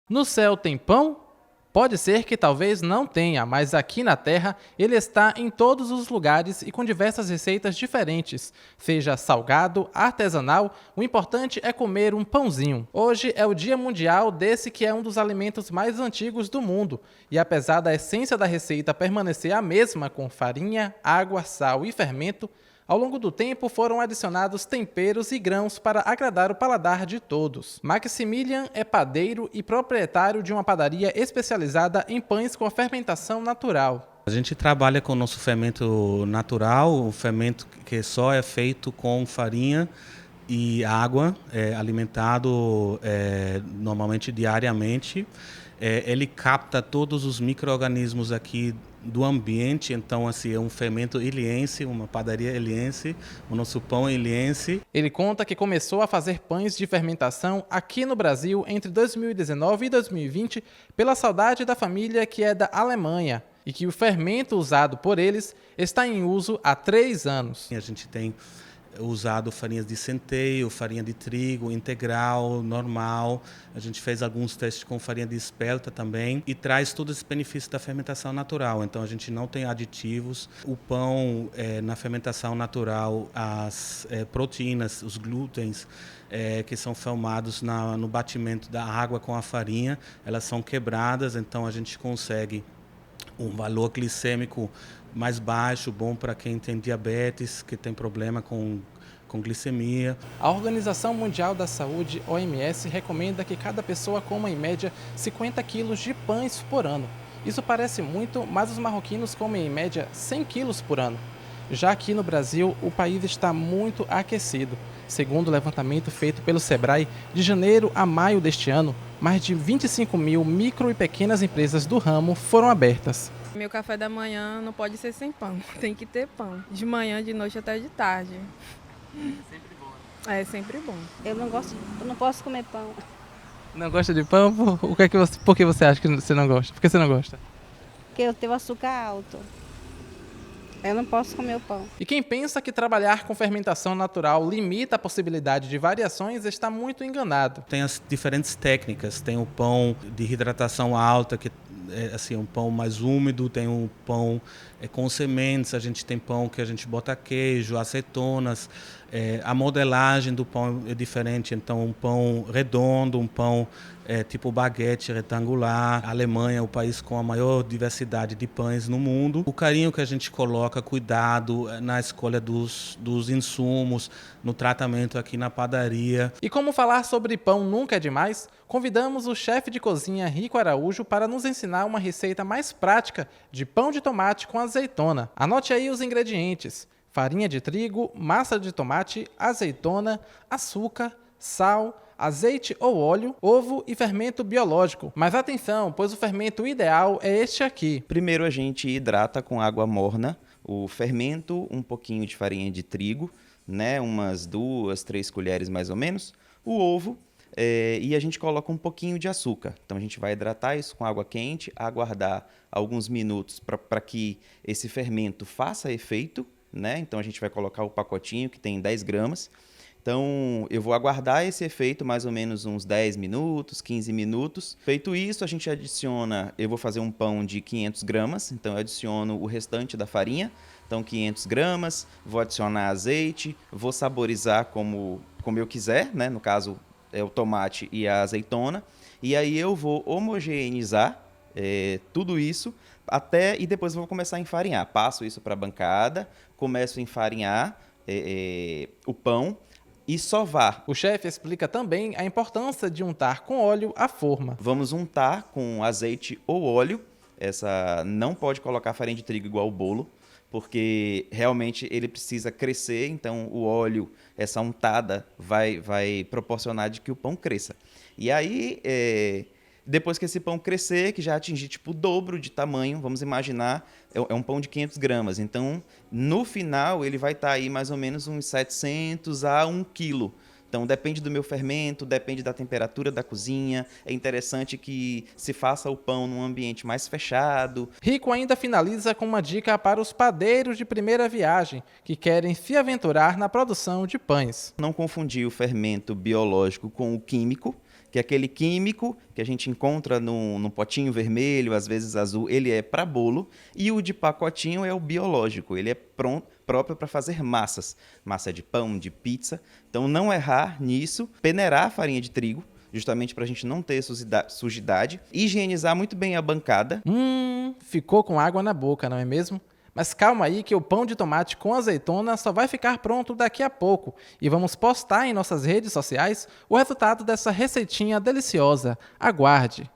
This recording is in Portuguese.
No céu tem pão? Pode ser que talvez não tenha, mas aqui na Terra ele está em todos os lugares e com diversas receitas diferentes. Seja salgado, artesanal, o importante é comer um pãozinho. Hoje é o Dia Mundial desse que é um dos alimentos mais antigos do mundo. E apesar da essência da receita permanecer a mesma com farinha, água, sal e fermento, ao longo do tempo foram adicionados temperos e grãos para agradar o paladar de todos. Maximilian é padeiro e proprietário de uma padaria especializada em pães com fermentação natural. A gente trabalha com o nosso fermento natural, o fermento que só é feito com farinha e água, alimentado normalmente diariamente. Ele capta todos os micro-organismos aqui do ambiente, então assim, é um fermento ilhense, uma padaria ilhense, o nosso pão é ilhense. Ele conta que começou a fazer pães de fermentação aqui no Brasil entre 2019 e 2020 pela saudade da família que é da Alemanha e que o fermento usado por eles está em uso há 3 anos. A gente tem usado farinhas de centeio, farinha de trigo, integral, normal. A gente fez alguns testes com farinha de espelta também e traz todos os benefícios da fermentação natural. Então a gente não tem aditivos. O pão, na fermentação natural, as proteínas, os glútens, que são formados no batimento da água com a farinha, elas são quebradas, então a gente consegue um valor glicêmico mais baixo, bom para quem tem diabetes, que tem problema com glicemia. A Organização Mundial da Saúde, OMS, recomenda que cada pessoa coma em média 50 quilos de pães por ano. Isso parece muito, mas os marroquinos comem em média 100 quilos por ano. Já aqui no Brasil, o país está muito aquecido. Segundo o levantamento feito pelo Sebrae, de janeiro a maio deste ano, mais de 25 mil micro e pequenas empresas do ramo foram abertas. Meu café da manhã não pode ser sem pão, tem que ter pão. De manhã, de noite até de tarde. Sempre bom, né? É sempre bom. Eu não posso comer pão. Não gosta de pão? Por que você acha que você não gosta? Por que você não gosta? Porque eu tenho açúcar alto. Eu não posso comer o pão. E quem pensa que trabalhar com fermentação natural limita a possibilidade de variações está muito enganado. Tem as diferentes técnicas, tem o pão de hidratação alta, que é assim, um pão mais úmido, tem um pão com sementes, a gente tem pão que a gente bota queijo, acetonas, a modelagem do pão é diferente, então um pão redondo, um pão tipo baguete retangular. A Alemanha é o país com a maior diversidade de pães no mundo. O carinho que a gente coloca, cuidado na escolha dos insumos, no tratamento aqui na padaria. E como falar sobre pão nunca é demais, convidamos o chefe de cozinha Rico Araújo para nos ensinar uma receita mais prática de pão de tomate com azeitona. Anote aí os ingredientes: farinha de trigo, massa de tomate, azeitona, açúcar, sal, azeite ou óleo, ovo e fermento biológico. Mas atenção, pois o fermento ideal é este aqui. Primeiro a gente hidrata com água morna o fermento, um pouquinho de farinha de trigo, né, umas 2, 3 colheres mais ou menos, o ovo, e a gente coloca um pouquinho de açúcar. Então a gente vai hidratar isso com água quente, aguardar alguns minutos para que esse fermento faça efeito, né? Então a gente vai colocar o pacotinho que tem 10 gramas. Então, eu vou aguardar esse efeito mais ou menos uns 10 minutos, 15 minutos. Feito isso, a gente adiciona, eu vou fazer um pão de 500 gramas, então eu adiciono o restante da farinha, então 500 gramas, vou adicionar azeite, vou saborizar como eu quiser, né? No caso, é o tomate e a azeitona, e aí eu vou homogeneizar tudo isso, e depois eu vou começar a enfarinhar. Passo isso para a bancada, começo a enfarinhar o pão, e sovar. O chefe explica também a importância de untar com óleo a forma. Vamos untar com azeite ou óleo. Não pode colocar farinha de trigo igual o bolo, porque realmente ele precisa crescer, então o óleo, essa untada, vai proporcionar de que o pão cresça. E aí, depois que esse pão crescer, que já atingir tipo o dobro de tamanho, vamos imaginar, é um pão de 500 gramas. Então, no final, ele vai estar aí mais ou menos uns 700 a 1 quilo. Então, depende do meu fermento, depende da temperatura da cozinha. É interessante que se faça o pão num ambiente mais fechado. Rico ainda finaliza com uma dica para os padeiros de primeira viagem, que querem se aventurar na produção de pães. Não confundir o fermento biológico com o químico. que é aquele químico que a gente encontra no potinho vermelho, às vezes azul, ele é para bolo, e o de pacotinho é o biológico, ele é próprio para fazer massas, massa de pão, de pizza. Então não errar nisso, peneirar a farinha de trigo, justamente para a gente não ter sujidade, higienizar muito bem a bancada. Ficou com água na boca, não é mesmo? Mas calma aí que o pão de tomate com azeitona só vai ficar pronto daqui a pouco e vamos postar em nossas redes sociais o resultado dessa receitinha deliciosa. Aguarde!